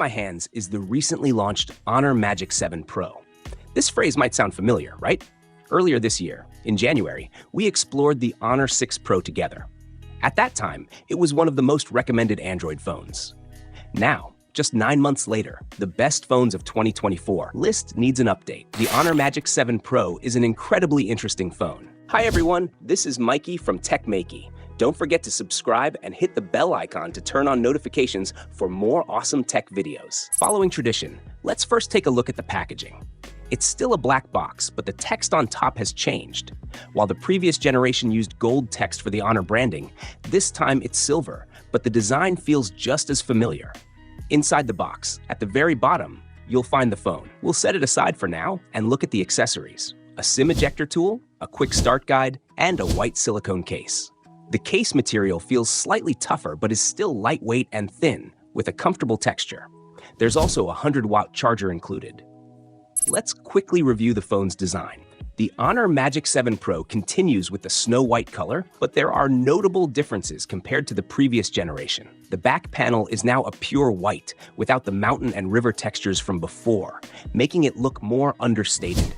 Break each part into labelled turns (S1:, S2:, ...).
S1: my hands is the recently launched Honor Magic 7 Pro. This phrase might sound familiar, right? Earlier this year, in January, we explored the Honor 6 Pro together. At that time, it was one of the most recommended Android phones. Now, just 9 months later, the best phones of 2024 list needs an update. The Honor Magic 7 Pro is an incredibly interesting phone. Hi everyone, this is Maiky from techmaiky. Don't forget to subscribe and hit the bell icon to turn on notifications for more awesome tech videos. Following tradition, let's first take a look at the packaging. It's still a black box, but the text on top has changed. While the previous generation used gold text for the Honor branding, this time it's silver, but the design feels just as familiar. Inside the box, at the very bottom, you'll find the phone. We'll set it aside for now and look at the accessories. A SIM ejector tool, a quick start guide, and a white silicone case. The case material feels slightly tougher but is still lightweight and thin, with a comfortable texture. There's also a 100-watt charger included. Let's quickly review the phone's design. The Honor Magic 7 Pro continues with the snow white color, but there are notable differences compared to the previous generation. The back panel is now a pure white, without the mountain and river textures from before, making it look more understated.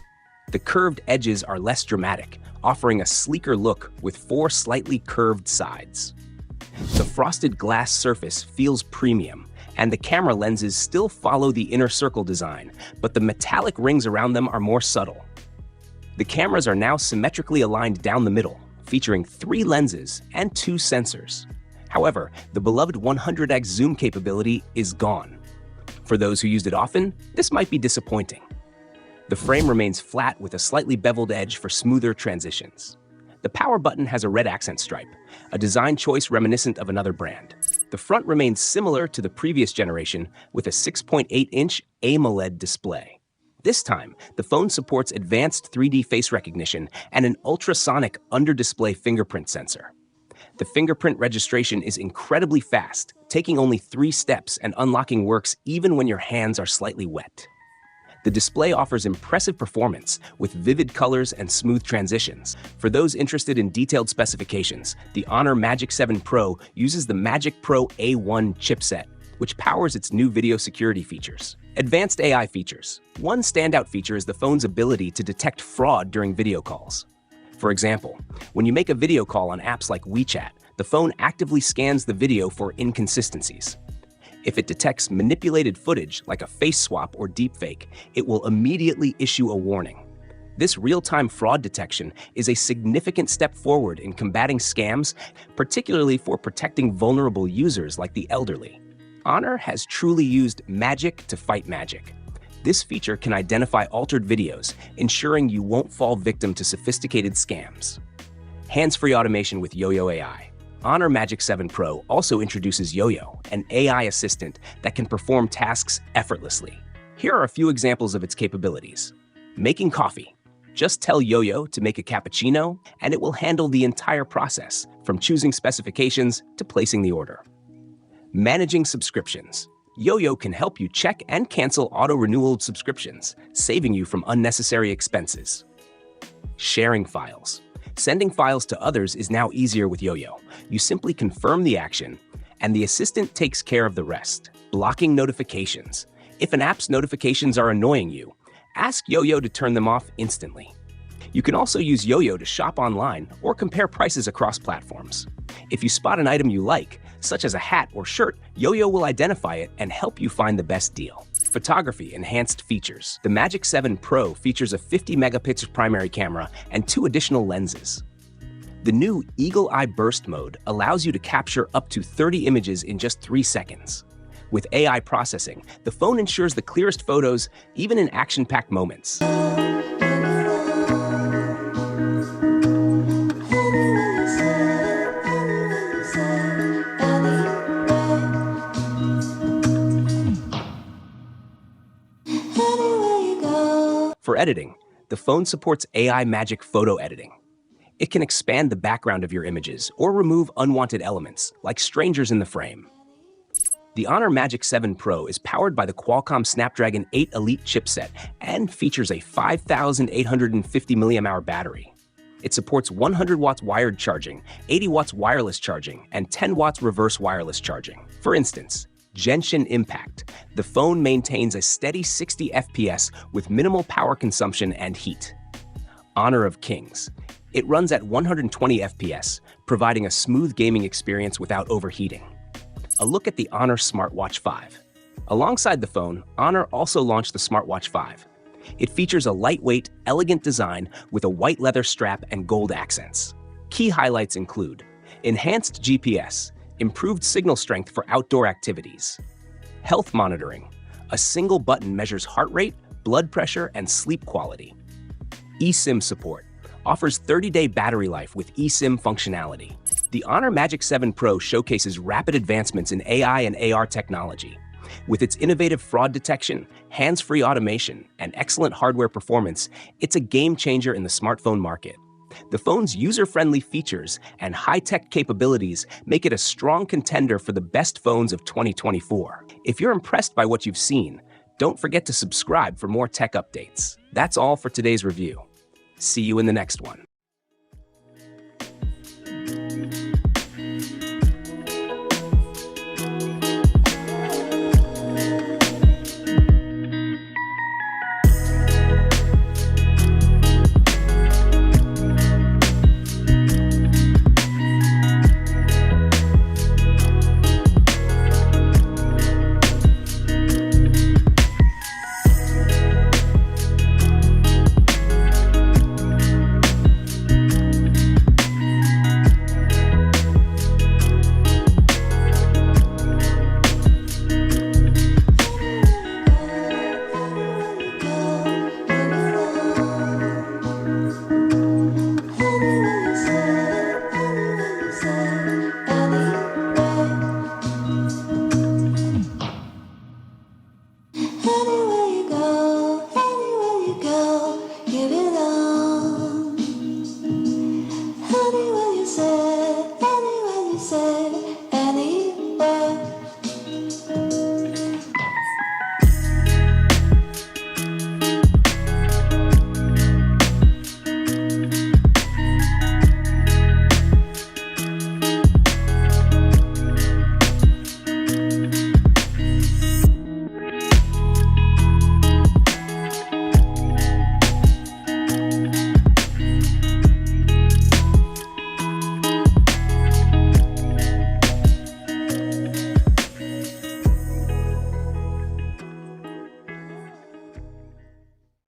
S1: The curved edges are less dramatic, offering a sleeker look with 4 slightly curved sides. The frosted glass surface feels premium, and the camera lenses still follow the inner circle design, but the metallic rings around them are more subtle. The cameras are now symmetrically aligned down the middle, featuring 3 lenses and 2 sensors. However, the beloved 100x zoom capability is gone. For those who used it often, this might be disappointing. The frame remains flat with a slightly beveled edge for smoother transitions. The power button has a red accent stripe, a design choice reminiscent of another brand. The front remains similar to the previous generation with a 6.8-inch AMOLED display. This time, the phone supports advanced 3D face recognition and an ultrasonic under-display fingerprint sensor. The fingerprint registration is incredibly fast, taking only 3 steps and unlocking works even when your hands are slightly wet. The display offers impressive performance with vivid colors and smooth transitions. For those interested in detailed specifications, the Honor Magic 7 Pro uses the Magic Pro A1 chipset, which powers its new video security features. Advanced AI features. One standout feature is the phone's ability to detect fraud during video calls. For example, when you make a video call on apps like WeChat, the phone actively scans the video for inconsistencies. If it detects manipulated footage like a face swap or deepfake, it will immediately issue a warning. This real-time fraud detection is a significant step forward in combating scams, particularly for protecting vulnerable users like the elderly. Honor has truly used magic to fight magic. This feature can identify altered videos, ensuring you won't fall victim to sophisticated scams. Hands-free automation with Yo-Yo AI. Honor Magic 7 Pro also introduces Yo-Yo, an AI assistant that can perform tasks effortlessly. Here are a few examples of its capabilities. Making coffee. Just tell Yo-Yo to make a cappuccino, and it will handle the entire process, from choosing specifications to placing the order. Managing subscriptions. Yo-Yo can help you check and cancel auto-renewal subscriptions, saving you from unnecessary expenses. Sharing files. Sending files to others is now easier with Yo-Yo. You simply confirm the action, and the assistant takes care of the rest. Blocking notifications. If an app's notifications are annoying you, ask Yo-Yo to turn them off instantly. You can also use Yo-Yo to shop online or compare prices across platforms. If you spot an item you like, such as a hat or shirt, Yo-Yo will identify it and help you find the best deal. Photography enhanced features. The Magic 7 Pro features a 50-megapixel primary camera and 2 additional lenses. The new Eagle Eye Burst mode allows you to capture up to 30 images in just 3 seconds. With AI processing, the phone ensures the clearest photos, even in action-packed moments. For editing, the phone supports AI Magic Photo Editing. It can expand the background of your images or remove unwanted elements, like strangers in the frame. The Honor Magic 7 Pro is powered by the Qualcomm Snapdragon 8 Elite chipset and features a 5,850 mAh battery. It supports 100 watts wired charging, 80 watts wireless charging, and 10 watts reverse wireless charging. For instance, Genshin Impact. The phone maintains a steady 60 FPS with minimal power consumption and heat. Honor of Kings. It runs at 120 FPS, providing a smooth gaming experience without overheating. A look at the Honor Smartwatch 5. Alongside the phone, Honor also launched the Smartwatch 5. It features a lightweight, elegant design with a white leather strap and gold accents. Key highlights include enhanced GPS, improved signal strength for outdoor activities, health monitoring. A single button measures heart rate, blood pressure, and sleep quality. eSIM support offers 30-day battery life with eSIM functionality. The Honor Magic 7 Pro showcases rapid advancements in AI and AR technology. With its innovative fraud detection, hands-free automation, and excellent hardware performance, it's a game changer in the smartphone market. The phone's user-friendly features and high-tech capabilities make it a strong contender for the best phones of 2024. If you're impressed by what you've seen, don't forget to subscribe for more tech updates. That's all for today's review. See you in the next one.